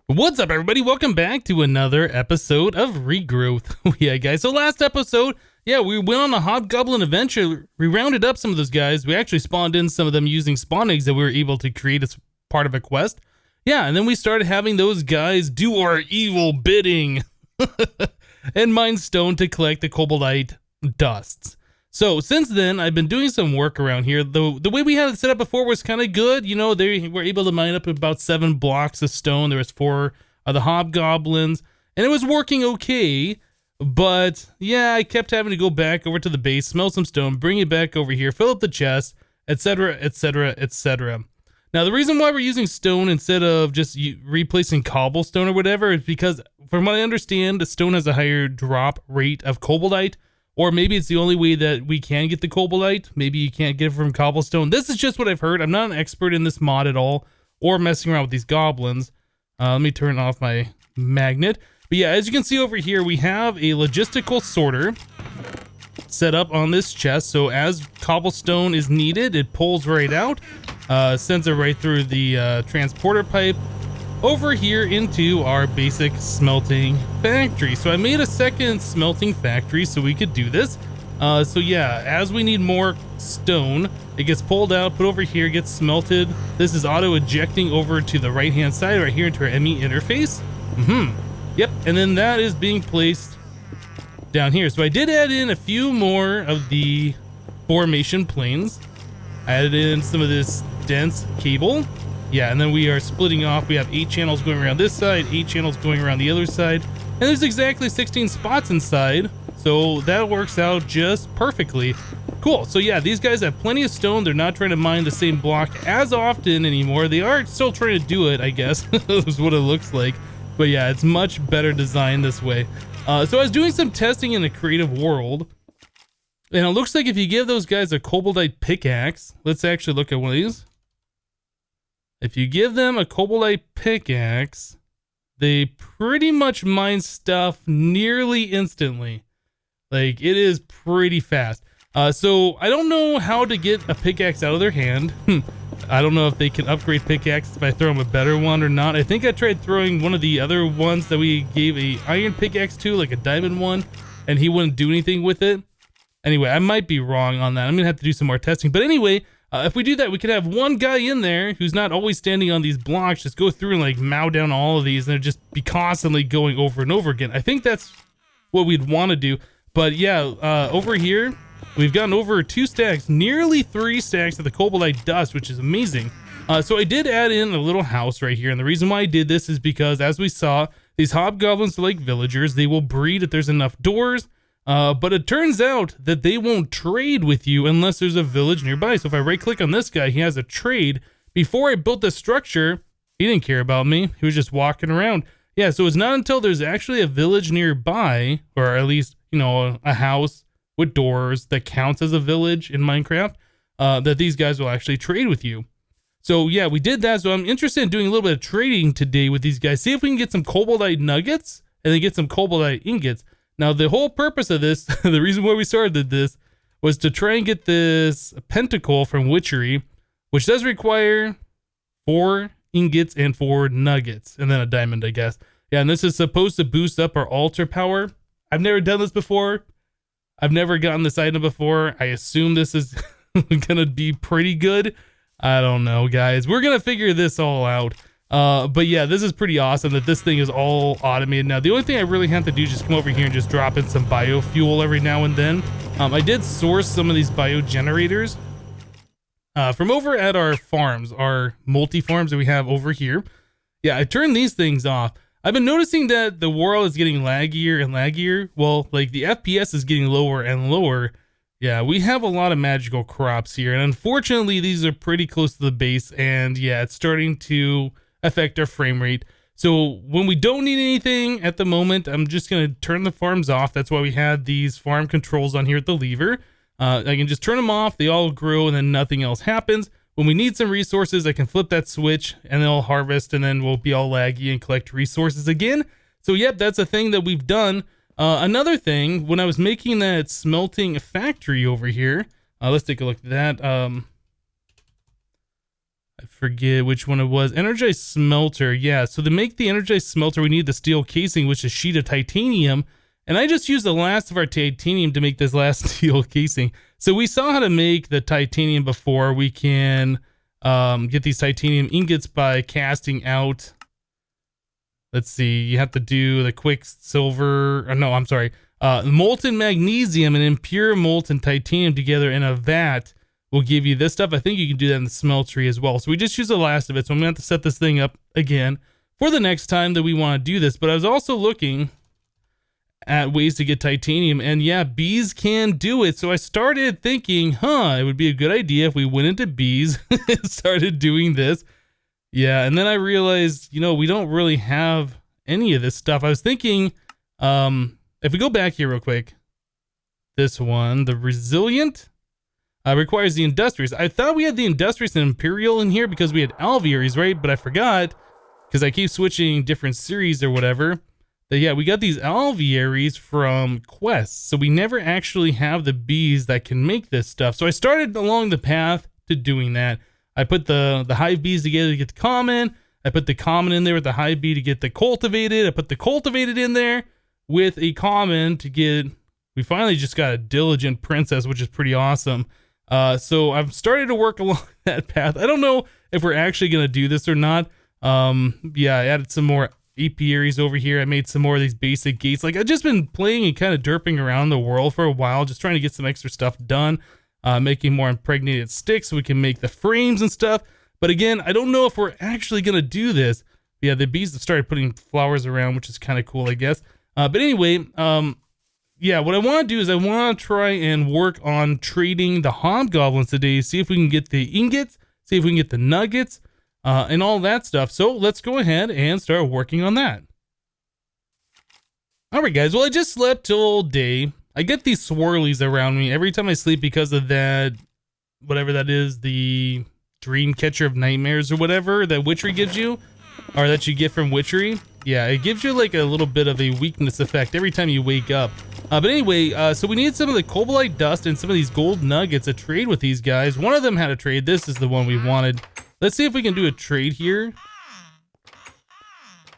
What's up, everybody? Welcome back to another episode of Regrowth. Yeah, guys, so last episode, we went on a Hobgoblin adventure. We rounded up some of those guys. We actually spawned in some of them using spawn eggs that we were able to create as part of a quest. Yeah, and then we started having those guys do our evil bidding and mine stone to collect the Kobolite dusts. So since then, I've been doing some work around here. The way we had it set up before was kind of good. You know, they were able to mine up about 7 blocks of stone. There was 4 of the Hobgoblins, and it was working okay. But yeah, I kept having to go back over to the base, smelt some stone, bring it back over here, fill up the chest, etc., etc., etc. Now, the reason why we're using stone instead of just replacing cobblestone or whatever is because, from what I understand, the stone has a higher drop rate of Kobolite. Or maybe it's the only way that we can get the Kobolite. Maybe you can't get it from cobblestone. This is just what I've heard. I'm not an expert in this mod at all, or messing around with these goblins. Let me turn off my magnet. But yeah, as you can see over here, we have a logistical sorter set up on this chest. So as cobblestone is needed, it pulls right out, sends it right through the transporter pipe over here into our basic smelting factory. So I made a second smelting factory so we could do this. So yeah, as we need more stone, it gets pulled out, put over here, gets smelted. This is auto ejecting over to the right hand side right here into our ME interface. Yep, and then that is being placed down here. So I did add in a few more of the formation planes. I added in some of this dense cable. Yeah, and then we are splitting off. We have 8 channels going around this side, 8 channels going around the other side, and there's exactly 16 spots inside, so that works out just perfectly. Cool. So yeah, these guys have plenty of stone. They're not trying to mine the same block as often anymore. They are still trying to do it, I guess. Is what it looks like. But yeah, it's much better designed this way. So I was doing some testing in the creative world, and it looks like if you give those guys a Kobolite pickaxe, let's actually look at one of these. If you give them a Kobolite pickaxe, they pretty much mine stuff nearly instantly. Like, it is pretty fast. So I don't know how to get a pickaxe out of their hand. I don't know if they can upgrade pickaxes if I throw them a better one or not. I think I tried throwing one of the other ones that we gave a iron pickaxe to, like a diamond one, and he wouldn't do anything with it. Anyway, I might be wrong on that. I'm gonna have to do some more testing. But anyway, if we do that, we could have one guy in there who's not always standing on these blocks, just go through and like mow down all of these, and it'd just be constantly going over and over again. I think that's what we'd want to do. But yeah, over here, we've gotten over 2 stacks, nearly 3 stacks of the Kobolite dust, which is amazing. So I did add in a little house right here, and the reason why I did this is because, as we saw, these Hobgoblins are like villagers. They will breed if there's enough doors. But it turns out that they won't trade with you unless there's a village nearby. So if I right click on this guy, he has a trade. Before I built this structure, he didn't care about me. He was just walking around. Yeah, so it's not until there's actually a village nearby, or at least, you know, a house with doors that counts as a village in Minecraft, that these guys will actually trade with you. So yeah, we did that. So I'm interested in doing a little bit of trading today with these guys. See if we can get some Kobolite nuggets and then get some Kobolite ingots. Now, the whole purpose of this, the reason why we started this, was to try and get this Pentacle from Witchery, which does require 4 ingots and 4 nuggets, and then a diamond, I guess. Yeah, and this is supposed to boost up our altar power. I've never done this before. I've never gotten this item before. I assume this is gonna be pretty good. I don't know, guys. We're gonna figure this all out. But yeah, this is pretty awesome that this thing is all automated now. The only thing I really have to do is just come over here and just drop in some biofuel every now and then. I did source some of these biogenerators from over at our farms, our multi-farms that we have over here. Yeah, I turned these things off. I've been noticing that the world is getting laggier and laggier. Well, like the FPS is getting lower and lower. Yeah, we have a lot of magical crops here, and unfortunately these are pretty close to the base, and yeah, it's starting to affect our frame rate. So when we don't need anything at the moment, I'm just going to turn the farms off. That's why we had these farm controls on here at the lever. I can just turn them off, they all grow, and then nothing else happens. When we need some resources, I can flip that switch and they'll harvest, and then we'll be all laggy and collect resources again. So yep, that's a thing that we've done. Another thing, when I was making that smelting factory over here, let's take a look at that. I forget which one it was. Energized smelter. Yeah, so to make the energized smelter, we need the steel casing, which is a sheet of titanium. And I just used the last of our titanium to make this last steel casing. So we saw how to make the titanium before. We can get these titanium ingots by casting out. Let's see, you have to do the quicksilver. No, I'm sorry. Molten magnesium and impure molten titanium together in a vat will give you this stuff. I think you can do that in the smeltery as well. So we just use the last of it. So I'm going to have to set this thing up again for the next time that we want to do this. But I was also looking at ways to get titanium, and yeah, bees can do it. So I started thinking, it would be a good idea if we went into bees and started doing this. Yeah, and then I realized, we don't really have any of this stuff. I was thinking, if we go back here real quick, this one, the resilient, requires the industrious. I thought we had the industrious and imperial in here because we had alvearies, right? But I forgot because I keep switching different series or whatever. But yeah, we got these alvearies from quests, so we never actually have the bees that can make this stuff. So I started along the path to doing that. I put the hive bees together to get the common. I put the common in there with the hive bee to get the cultivated. I put the cultivated in there with a common to get. We finally just got a diligent princess, which is pretty awesome. So I've started to work along that path. I don't know if we're actually going to do this or not. Yeah, I added some more apiaries over here. I made some more of these basic gates. Like, I've just been playing and kind of derping around the world for a while, just trying to get some extra stuff done, making more impregnated sticks so we can make the frames and stuff. But again, I don't know if we're actually going to do this. Yeah, the bees have started putting flowers around, which is kind of cool, I guess. But anyway, yeah, what I want to do is I want to try and work on trading the hobgoblins today, see if we can get the ingots, see if we can get the nuggets, and all that stuff. So let's go ahead and start working on that. All right, guys. Well, I just slept all day. I get these swirlies around me every time I sleep because of that, whatever that is, the dream catcher of nightmares or whatever that witchery gives you, or that you get from witchery. Yeah, it gives you like a little bit of a weakness effect every time you wake up. But anyway, so we need some of the Kobolite dust and some of these gold nuggets to trade with these guys. One of them had a trade. This is the one we wanted. Let's see if we can do a trade here.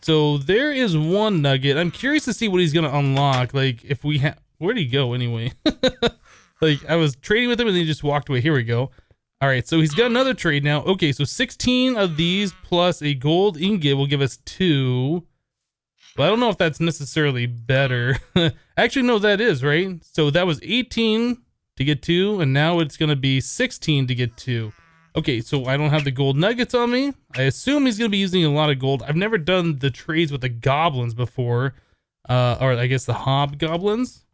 So there is one nugget. I'm curious to see what he's going to unlock. Like, if we have... Where'd he go anyway? Like, I was trading with him and then he just walked away. Here we go. All right, so he's got another trade now. Okay, so 16 of these plus a gold ingot will give us 2. But I don't know if that's necessarily better. Actually, no, that is, right? So that was 18 to get 2, and now it's going to be 16 to get 2. Okay, so I don't have the gold nuggets on me. I assume he's going to be using a lot of gold. I've never done the trades with the goblins before, or I guess the hobgoblins.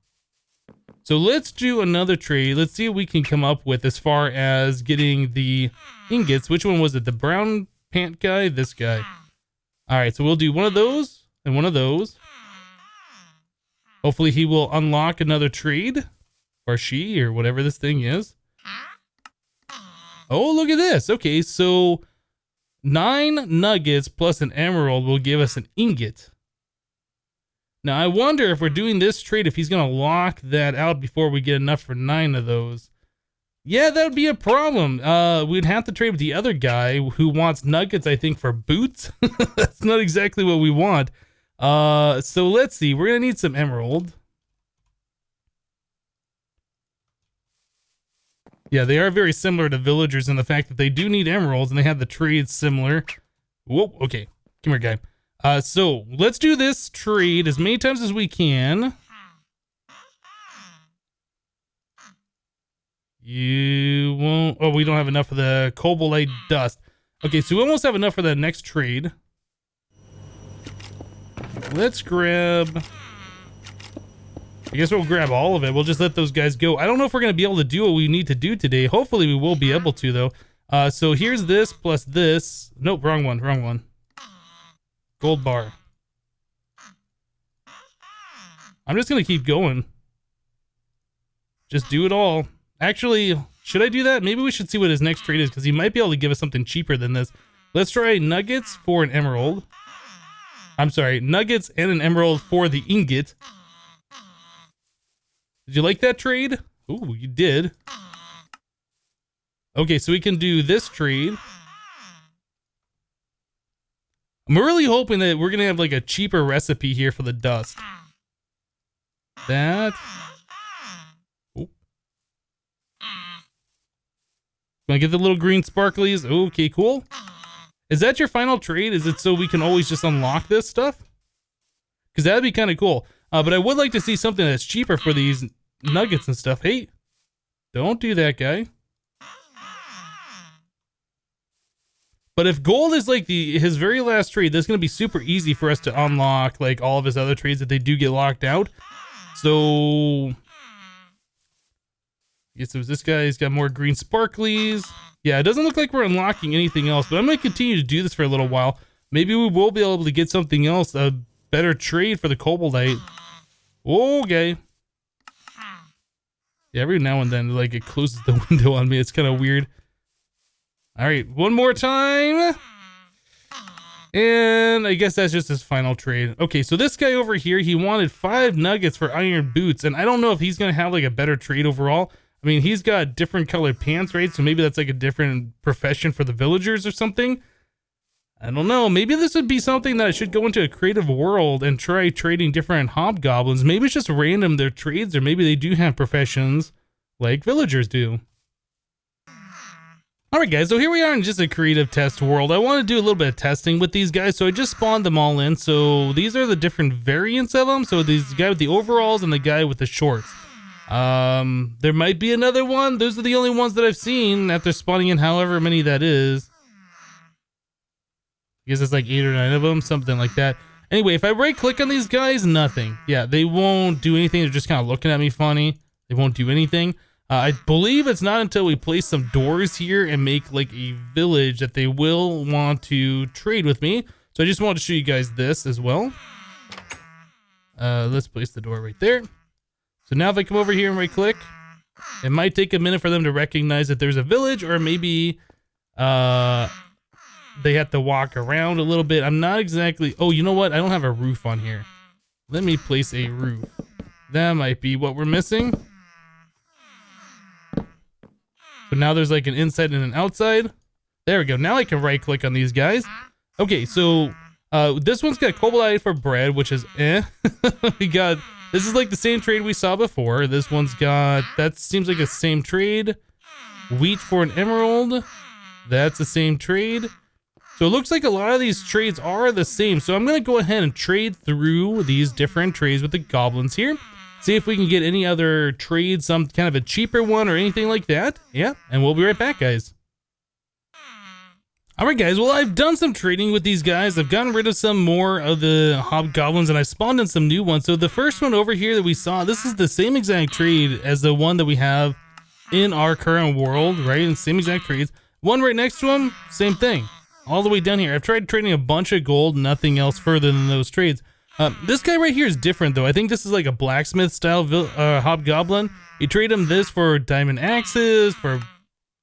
So let's do another trade. Let's see what we can come up with as far as getting the ingots. Which one was it? The brown pant guy? This guy. All right, so we'll do one of those and one of those. Hopefully he will unlock another trade, or she, or whatever this thing is. Oh, look at this. Okay, so 9 nuggets plus an emerald will give us an ingot. Now, I wonder if we're doing this trade, if he's going to lock that out before we get enough for 9 of those. Yeah, that would be a problem. We'd have to trade with the other guy who wants nuggets, I think, for boots. That's not exactly what we want. So let's see. We're going to need some emerald. Yeah, they are very similar to villagers in the fact that they do need emeralds and they have the trades similar. Whoa, okay. Come here, guy. So let's do this trade as many times as we can. You won't... Oh, we don't have enough of the Kobolite dust. Okay, so we almost have enough for that next trade. Let's grab... I guess we'll grab all of it. We'll just let those guys go. I don't know if we're going to be able to do what we need to do today. Hopefully we will be able to, though. So here's this plus this. Nope, wrong one, wrong one. Gold bar. I'm just going to keep going. Just do it all. Actually, should I do that? Maybe we should see what his next trade is, because he might be able to give us something cheaper than this. Let's try nuggets for an emerald. I'm sorry, nuggets and an emerald for the ingot. Did you like that trade? Ooh, you did. Okay, so we can do this trade. 9 nuggets plus an emerald will give us 2. But I don't know if that's necessarily better. We'd have to trade with the other guy who wants nuggets, I think, for boots. That's not exactly what we want. So let's see. We're going to need some emerald. I'm really hoping that we're gonna have like a cheaper recipe here for the dust. That. Oh. Gonna get the little green sparklies. Okay, cool. Is that your final trade? Is it so we can always just unlock this stuff? Because that'd be kind of cool. But I would like to see something that's cheaper for these nuggets and stuff. Hey, don't do that, guy. But if gold is like his very last trade, that's going to be super easy for us to unlock like all of his other trades if they do get locked out. So, yes, it was this guy. He's got more green sparklies. Yeah, it doesn't look like we're unlocking anything else, but I'm going to continue to do this for a little while. Maybe we will be able to get something else, a better trade for the Kobolite. Okay. Yeah, every now and then, like, it closes the window on me. It's kind of weird. All right, one more time. And I guess that's just his final trade. Okay, so this guy over here, he wanted 5 nuggets for iron boots, and I don't know if he's going to have, like, a better trade overall. I mean, he's got different colored pants, right? So maybe that's, like, a different profession for the villagers or something. I don't know. Maybe this would be something that I should go into a creative world and try trading different hobgoblins. Maybe it's just random, their trades, or maybe they do have professions like villagers do. Alright guys, so here we are in just a creative test world. I want to do a little bit of testing with these guys, so I just spawned them all in. So these are the different variants of them. So these guy with the overalls and the guy with the shorts. There might be another one. Those are the only ones that I've seen after spawning in however many that is. I guess it's like 8 or 9 of them, something like that. Anyway, if I right click on these guys, nothing. Yeah, they won't do anything. They're just kind of looking at me funny. They won't do anything. I believe it's not until we place some doors here and make like a village that they will want to trade with me. So I just wanted to show you guys this as well. Let's place the door right there. So now if I come over here and right click, it might take a minute for them to recognize that there's a village, or maybe they have to walk around a little bit. I'm not exactly, oh, you know what? I don't have a roof on here. Let me place a roof. That might be what we're missing. So now there's like an inside and an outside. There we go. Now I can right click on these guys. Okay, so this one's got Kobolite for bread, which is we got, this is like the same trade we saw before. This one's got, that seems like the same trade. Wheat for an emerald. That's the same trade. So it looks like a lot of these trades are the same. So I'm going to go ahead and trade through these different trades with the goblins here. See if we can get any other trade, some kind of a cheaper one or anything like that. Yeah, and we'll be right back, guys. Alright guys, well I've done some trading with these guys. I've gotten rid of some more of the hobgoblins and I spawned in some new ones. So the first one over here that we saw, this is the same exact trade as the one that we have in our current world, right? And same exact trades. One right next to him, same thing. All the way down here. I've tried trading a bunch of gold, nothing else further than those trades. This guy right here is different though. I think this is like a blacksmith style hobgoblin. You trade him this for diamond axes, for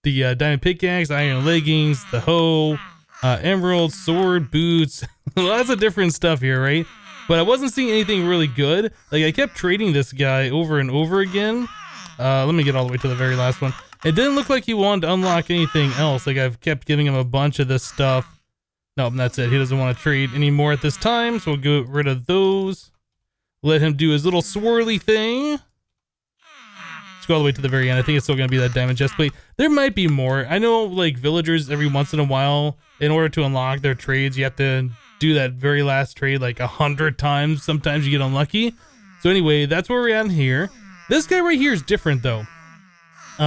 the diamond pickaxe, iron leggings, the hoe, emerald, sword, boots. Lots of different stuff here, right? But I wasn't seeing anything really good. Like I kept trading this guy over and over again. Let me get all the way to the very last one. It didn't look like he wanted to unlock anything else. Like I've kept giving him a bunch of this stuff. Nope, that's it. He doesn't want to trade anymore at this time, so we'll get rid of those. Let him do his little swirly thing. Let's go all the way to the very end. I think it's still going to be that diamond chest plate. There might be more. I know, like, villagers every once in a while, in order to unlock their trades, you have to do that very last trade like 100 times. Sometimes you get unlucky. So anyway, that's where we're at here. This guy right here is different, though.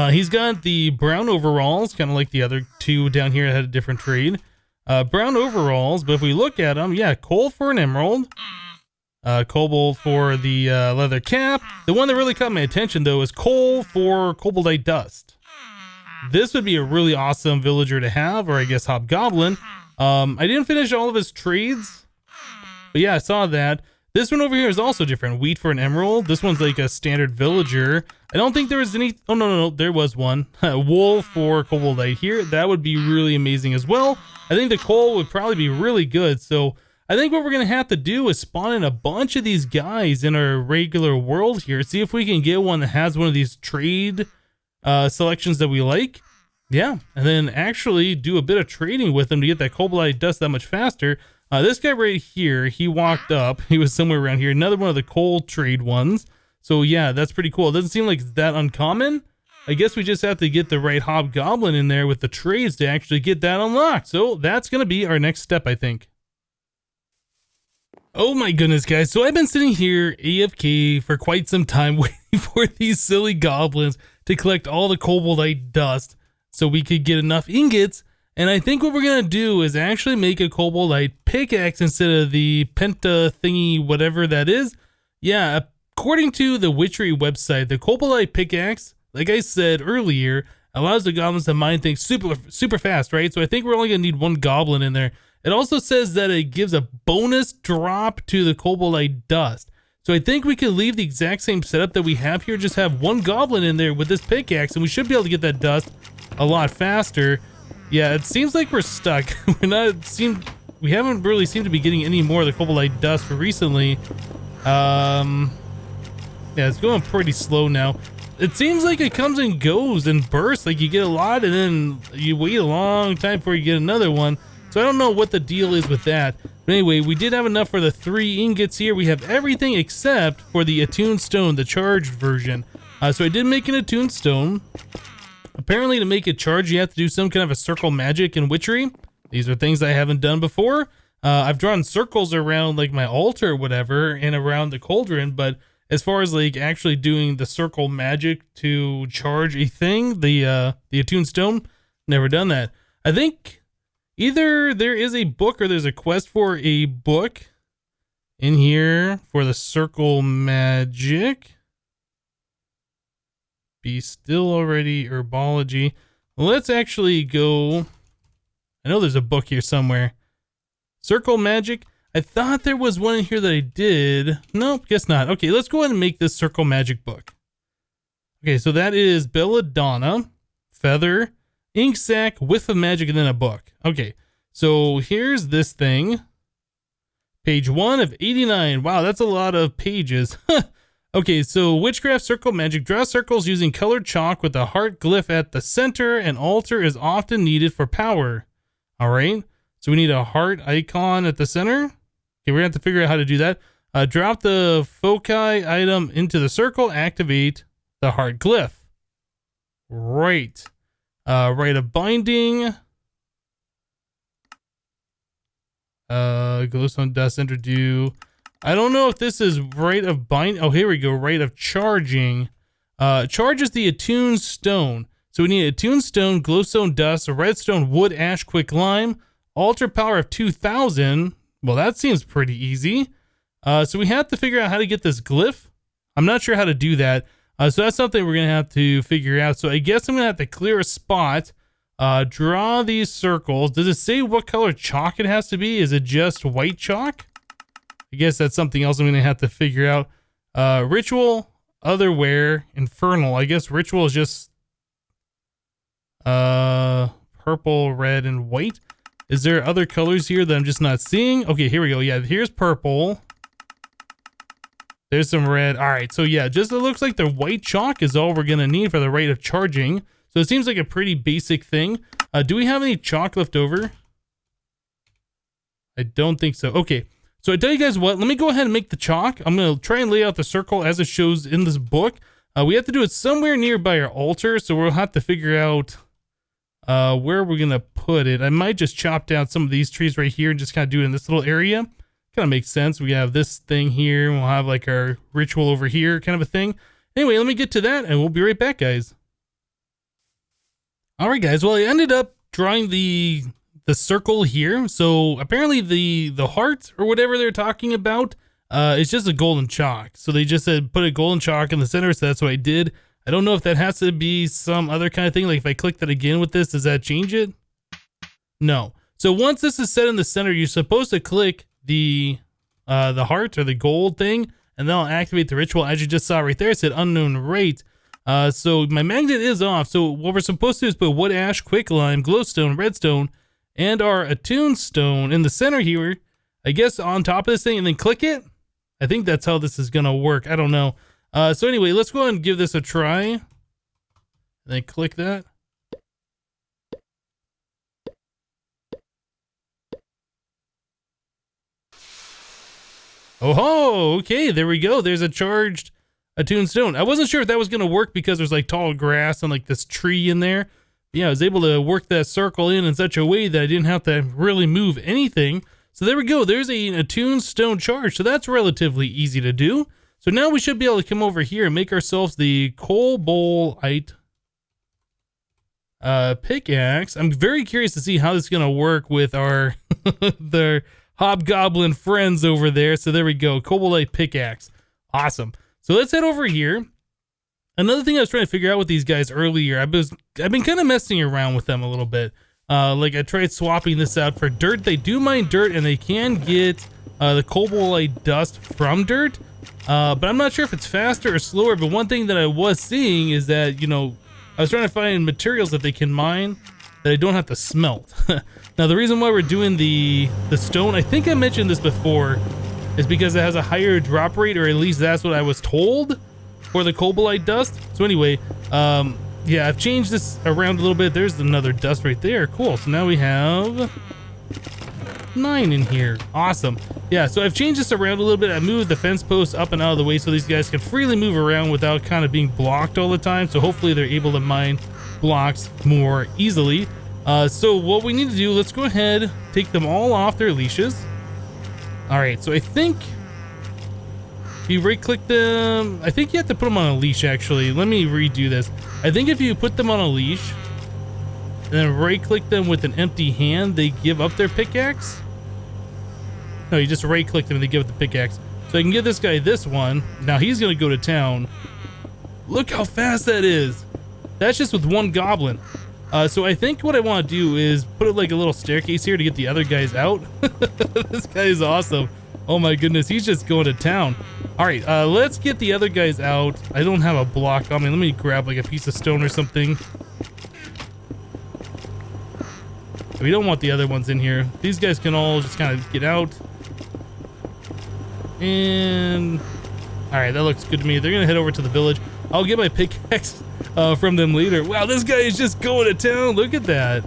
He's got the brown overalls, kind of like the other two down here that had a different trade. Brown overalls, but if we look at them, yeah, coal for an emerald, cobalt for the leather cap. The one that really caught my attention though is coal for Kobolite dust. This would be a really awesome villager to have, or I guess hobgoblin. I didn't finish all of his trades, but yeah, I saw that. This one over here is also different. Wheat for an emerald. This one's like a standard villager. I don't think there was any, oh no, there was one. Wool for Kobolite here. That would be really amazing as well. I think the coal would probably be really good. So I think what we're going to have to do is spawn in a bunch of these guys in our regular world here. See if we can get one that has one of these trade selections that we like. Yeah, and then actually do a bit of trading with them to get that Kobolite dust that much faster. This guy right here, he walked up. He was somewhere around here. Another one of the coal trade ones. So yeah, that's pretty cool. It doesn't seem like it's that uncommon. I guess we just have to get the right hobgoblin in there with the trades to actually get that unlocked. So that's going to be our next step, I think. Oh my goodness, guys. So I've been sitting here AFK for quite some time waiting for these silly goblins to collect all the Kobolite dust so we could get enough ingots. And I think what we're going to do is actually make a Kobolite pickaxe instead of the Penta thingy, whatever that is. Yeah, according to the Witchery website, the Kobolite pickaxe, like I said earlier, allows the goblins to mine things super fast, right? So I think we're only going to need one goblin in there. It also says that it gives a bonus drop to the Kobolite dust. So I think we can leave the exact same setup that we have here, just have one goblin in there with this pickaxe, and we should be able to get that dust a lot faster. Yeah, it seems like we're stuck. We haven't really seemed to be getting any more of the Kobolite dust recently. Yeah, it's going pretty slow now. It seems like it comes and goes in bursts. Like you get a lot and then you wait a long time before you get another one. So I don't know what the deal is with that. But anyway, we did have enough for the 3 ingots here. We have everything except for the attuned stone, the charged version. So I did make an attuned stone. Apparently to make it charge, you have to do some kind of a circle magic in Witchery. These are things I haven't done before. I've drawn circles around like my altar or whatever and around the cauldron, but as far as like actually doing the circle magic to charge a thing, the attuned stone, never done that. I think either there is a book or there's a quest for a book in here for the circle magic. Be still already, herbology. Let's actually go. I know there's a book here somewhere. Circle magic. I thought there was one in here that I did. Nope, guess not. Okay, let's go ahead and make this circle magic book. Okay, so that is Belladonna, feather, ink sac, whiff of magic, and then a book. Okay, so here's this thing. Page 1 of 89. Wow, that's a lot of pages. Okay, so witchcraft circle magic. Draw circles using colored chalk with a heart glyph at the center. An altar is often needed for power. All right, so we need a heart icon at the center. Okay, we're gonna have to figure out how to do that. Drop the foci item into the circle. Activate the heart glyph. Right. Rite of binding. Glowstone dust enter do. I don't know if this is rite of bind. Oh, here we go. Rite of charging. Charges the attuned stone. So we need attuned stone, glowstone dust, a redstone, wood, ash, quick lime, altar power of 2000. Well, that seems pretty easy. So we have to figure out how to get this glyph. I'm not sure how to do that. So that's something we're going to have to figure out. So I guess I'm going to have to clear a spot, draw these circles. Does it say what color chalk it has to be? Is it just white chalk? I guess that's something else I'm going to have to figure out. Ritual, otherware, infernal. I guess ritual is just purple, red, and white. Is there other colors here that I'm just not seeing? Okay, here we go. Yeah, here's purple. There's some red. All right, so yeah, just it looks like the white chalk is all we're going to need for the rate of charging. So it seems like a pretty basic thing. Do we have any chalk left over? I don't think so. Okay, so I tell you guys what, let me go ahead and make the chalk. I'm going to try and lay out the circle as it shows in this book. We have to do it somewhere nearby our altar, so we'll have to figure out where we're going to put it. I might just chop down some of these trees right here and just kind of do it in this little area. Kind of makes sense. We have this thing here. We'll have like our ritual over here kind of a thing. Anyway, let me get to that and we'll be right back, guys. All right, guys. Well, I ended up drawing the circle here. So apparently the heart or whatever they're talking about is just a golden chalk. So they just said put a golden chalk in the center. So that's what I did. I don't know if that has to be some other kind of thing. Like if I click that again with this, does that change it? No. So once this is set in the center, you're supposed to click the heart or the gold thing, and then I'll activate the ritual. As you just saw right there, it said unknown rate. So my magnet is off. So what we're supposed to do is put wood, ash, quick lime, glowstone, redstone, and our attuned stone in the center here. I guess on top of this thing, and then click it. I think that's how this is gonna work. I don't know. So anyway, let's go ahead and give this a try. And then click that. Oh ho, okay, there we go. There's a charged attuned stone. I wasn't sure if that was gonna work because there's like tall grass and like this tree in there. Yeah, I was able to work that circle in such a way that I didn't have to really move anything. So there we go. There's an attuned stone charge. So that's relatively easy to do. So now we should be able to come over here and make ourselves the Kobolite pickaxe. I'm very curious to see how this is going to work with our the Hobgoblin friends over there. So there we go. Kobolite pickaxe. Awesome. So let's head over here. Another thing I was trying to figure out with these guys earlier, I've been kind of messing around with them a little bit. Like I tried swapping this out for dirt. They do mine dirt and they can get the Kobolite dust from dirt. But I'm not sure if it's faster or slower. But one thing that I was seeing is that, you know, I was trying to find materials that they can mine that I don't have to smelt. Now the reason why we're doing the stone, I think I mentioned this before, is because it has a higher drop rate, or at least that's what I was told for the Kobolite dust. So anyway, yeah, I've changed this around a little bit. There's another dust right there. Cool. So now we have 9 in here. Awesome. Yeah, so I've changed this around a little bit. I moved the fence posts up and out of the way so these guys can freely move around without kind of being blocked all the time. So hopefully they're able to mine blocks more easily. So what we need to do, let's go ahead, take them all off their leashes. All right, so I think if you right click them, I think you have to put them on a leash actually. Let me redo this. I think if you put them on a leash and then right click them with an empty hand, they give up their pickaxe. No, you just right click them and they give up the pickaxe. So I can give this guy this one. Now he's gonna go to town. Look how fast that is. That's just with one goblin. So I think what I want to do is put it like a little staircase here to get the other guys out. This guy is awesome. Oh my goodness, he's just going to town. All right, let's get the other guys out. I don't have a block on me. Let me grab like a piece of stone or something. We don't want the other ones in here. These guys can all just kind of get out. And all right, that looks good to me. They're gonna head over to the village. I'll get my pickaxe from them later. Wow, this guy is just going to town. Look at that.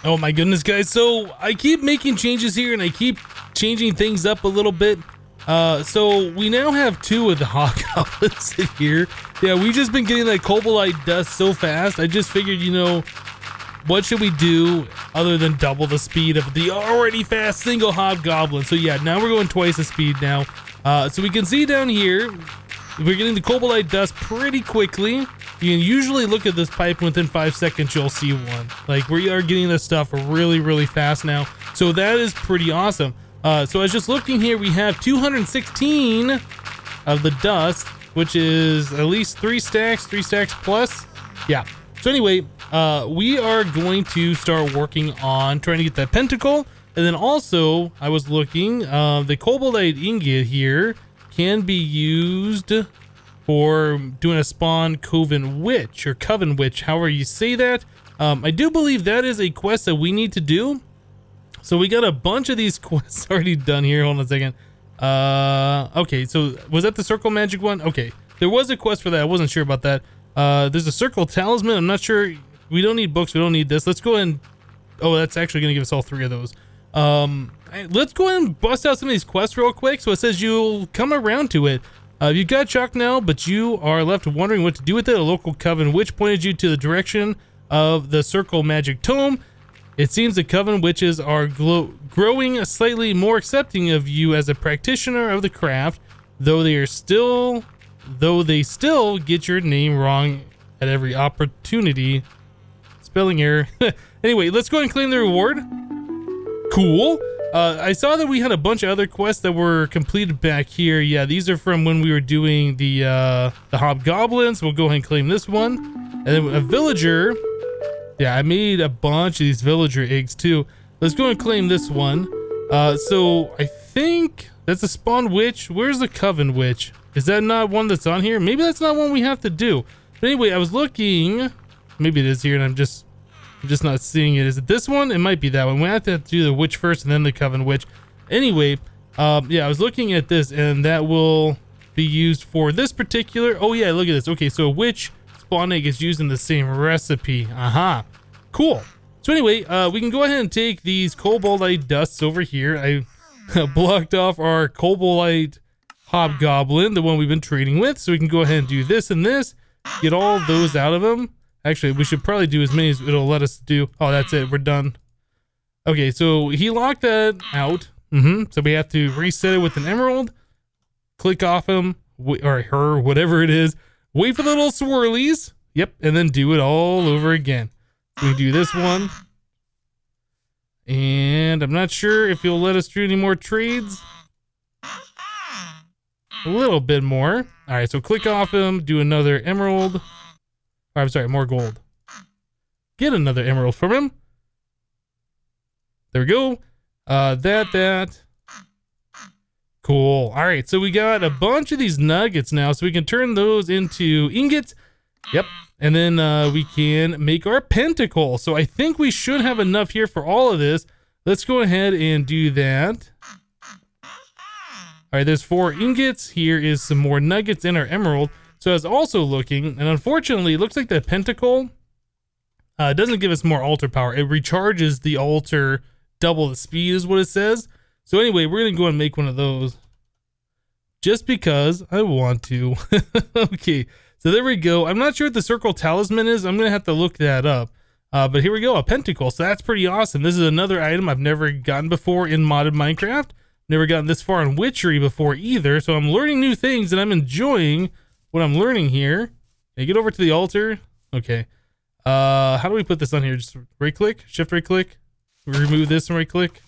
Oh my goodness, guys. So I keep making changes here and I keep changing things up a little bit. So we now have 2 of the Hobgoblins in here. Yeah, we've just been getting that Kobolite dust so fast. I just figured, you know, what should we do other than double the speed of the already fast single Hobgoblin? So yeah, now we're going twice the speed now. So we can see down here, we're getting the Kobolite dust pretty quickly. You can usually look at this pipe and within 5 seconds you'll see one. Like we are getting this stuff really, really fast now. So that is pretty awesome. So I was just looking here, we have 216 of the dust, which is at least 3 stacks plus. Yeah. So anyway, we are going to start working on trying to get that Pentacle. And then also, I was looking, the Kobolite ingot here can be used for doing a spawn Coven Witch, or Coven Witch, however you say that. I do believe that is a quest that we need to do. So we got a bunch of these quests already done here. Hold on a second. Okay, so was that the Circle Magic one? Okay, there was a quest for that. I wasn't sure about that. There's a Circle Talisman. I'm not sure. We don't need books. We don't need this. Let's go ahead and... Oh, that's actually going to give us all 3 of those. Let's go ahead and bust out some of these quests real quick. So it says you'll come around to it. You've got chalk now, but you are left wondering what to do with it. A local coven witch pointed you to the direction of the Circle Magic Tome. It seems the coven witches are growing slightly more accepting of you as a practitioner of the craft, though they still get your name wrong at every opportunity. Spelling error. Anyway, let's go ahead and claim the reward. Cool. I saw that we had a bunch of other quests that were completed back here. Yeah, these are from when we were doing the Hobgoblins. We'll go ahead and claim this one. And then a villager. Yeah, I made a bunch of these villager eggs too. Let's go and claim this one. So I think that's a spawn witch. Where's the coven witch? Is that not one that's on here? Maybe that's not one we have to do. But anyway, I was looking. Maybe it is here and I'm just not seeing it. Is it this one? It might be that one. We have to do the witch first and then the coven witch. Anyway, yeah, I was looking at this and that will be used for this particular. Oh yeah, look at this. Okay, so a witch spawn egg is using the same recipe. Aha. Cool. So anyway, we can go ahead and take these Kobolite dusts over here. I blocked off our Kobolite Hobgoblin, the one we've been trading with. So we can go ahead and do this and this, get all those out of him. Actually, we should probably do as many as it'll let us do. Oh, that's it. We're done. Okay, so he locked that out. So we have to reset it with an emerald. Click off him, or her, whatever it is. Wait for the little swirlies. Yep, and then do it all over again. We do this one. And I'm not sure if he'll let us do any more trades. A little bit more. All right, so click off him, do another emerald. Or, I'm sorry, more gold. Get another emerald from him. There we go. That. Cool. All right, so we got a bunch of these nuggets now, so we can turn those into ingots. Yep. And then we can make our pentacle. So I think we should have enough here for all of this. Let's go ahead and do that. All right, there's 4 ingots. Here is some more nuggets in our emerald. So I was also looking, and unfortunately, it looks like the pentacle doesn't give us more altar power. It recharges the altar double the speed is what it says. So anyway, we're going to go and make one of those just because I want to. Okay, so there we go. I'm not sure what the circle talisman is. I'm going to have to look that up. But here we go, a pentacle. So that's pretty awesome. This is another item I've never gotten before in modded Minecraft. Never gotten this far in witchery before either. So I'm learning new things and I'm enjoying what I'm learning here. Okay, get over to the altar. Okay. How do we put this on here? Just right click, shift right click, remove this and right click.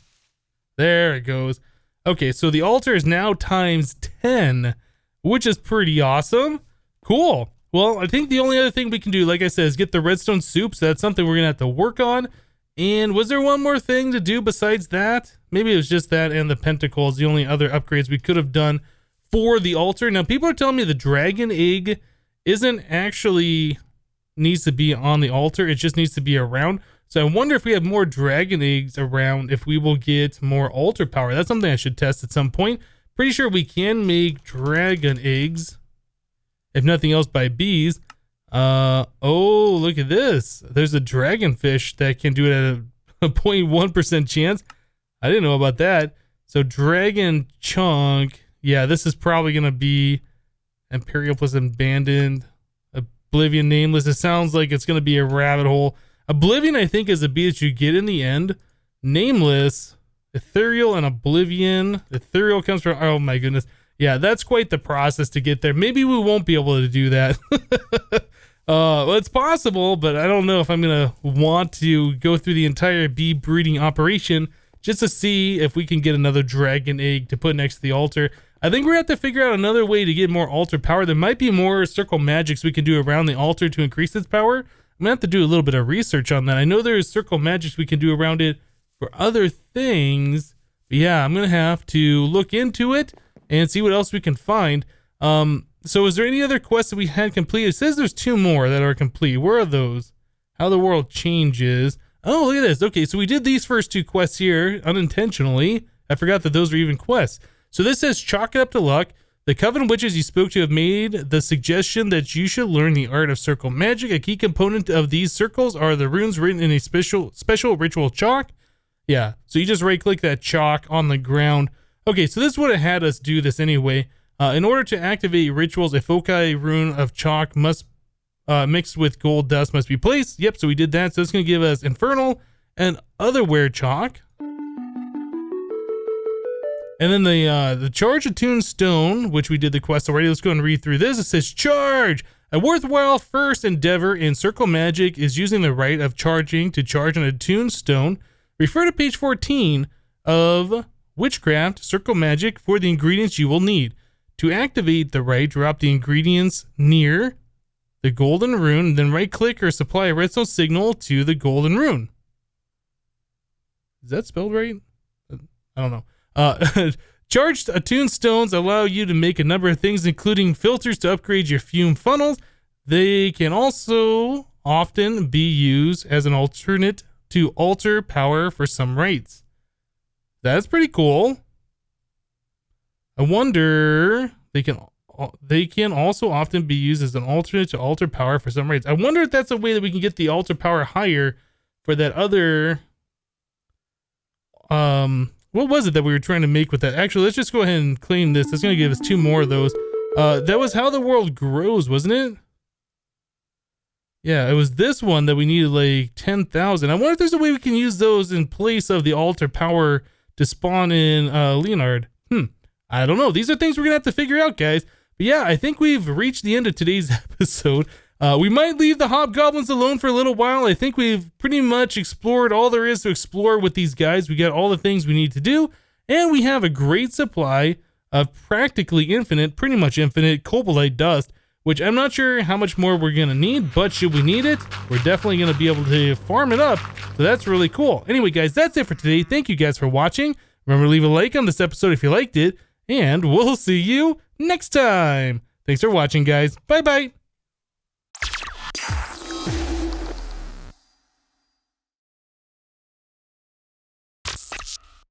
There it goes. Okay, so the altar is now times 10, which is pretty awesome. Cool. Well, I think the only other thing we can do, like I said, is get the redstone soup. So that's something we're going to have to work on. And was there one more thing to do besides that? Maybe it was just that and the pentacles, the only other upgrades we could have done for the altar. Now, people are telling me the dragon egg isn't actually needs to be on the altar. It just needs to be around. So I wonder if we have more dragon eggs around, if we will get more altar power. That's something I should test at some point. Pretty sure we can make dragon eggs, if nothing else, by bees. Oh, look at this. There's a dragonfish that can do it at a 0.1% chance. I didn't know about that. So dragon chunk. Yeah, this is probably going to be Imperial plus Abandoned, Oblivion, Nameless. It sounds like it's going to be a rabbit hole. Oblivion, I think, is a bee that you get in the end. Nameless, Ethereal, and Oblivion. Ethereal comes from, oh my goodness. Yeah, that's quite the process to get there. Maybe we won't be able to do that. Well, it's possible, but I don't know if I'm going to want to go through the entire bee breeding operation just to see if we can get another dragon egg to put next to the altar. I think we're going to have to figure out another way to get more altar power. There might be more circle magics we can do around the altar to increase its power. I'm going to have to do a little bit of research on that. I know there's circle magics we can do around it for other things. But yeah, I'm going to have to look into it and see what else we can find. So is there any other quests that we had completed? It says there's 2 more that are complete. Where are those? How the world changes. Oh, look at this. Okay, so we did these first 2 quests here unintentionally. I forgot that those were even quests. So this says, chalk it up to luck. The Coven witches you spoke to have made the suggestion that you should learn the art of circle magic. A key component of these circles are the runes written in a special ritual chalk. Yeah, so you just right-click that chalk on the ground. Okay, so this would have had us do this anyway. In order to activate rituals, a foci rune of chalk must mixed with gold dust must be placed. Yep, so we did that. So it's going to give us infernal and otherwhere chalk. And then the charge attuned stone, which we did the quest already. Let's go and read through this. It says, charge! A worthwhile first endeavor in circle magic is using the rite of charging to charge an attuned stone. Refer to page 14 of Witchcraft Circle Magic for the ingredients you will need. To activate the rite, drop the ingredients near the golden rune, then right-click or supply a redstone signal to the golden rune. Is that spelled right? I don't know. Charged attuned stones allow you to make a number of things, including filters to upgrade your fume funnels. They can also often be used as an alternate to altar power for some rites. That's pretty cool. I wonder, they can also often be used as an alternate to altar power for some rites. I wonder if that's a way that we can get the altar power higher for that other what was it that we were trying to make with that? Actually, let's just go ahead and claim this. That's going to give us 2 more of those. That was how the world grows, wasn't it? Yeah, it was this one that we needed like 10,000. I wonder if there's a way we can use those in place of the altar power to spawn in Leonard. I don't know. These are things we're going to have to figure out, guys. But yeah, I think we've reached the end of today's episode. We might leave the Hobgoblins alone for a little while. I think we've pretty much explored all there is to explore with these guys. We got all the things we need to do, and we have a great supply of practically infinite, pretty much infinite Kobolite dust, which I'm not sure how much more we're going to need, but should we need it, we're definitely going to be able to farm it up. So that's really cool. Anyway, guys, that's it for today. Thank you guys for watching. Remember to leave a like on this episode if you liked it, and we'll see you next time. Thanks for watching, guys. Bye-bye.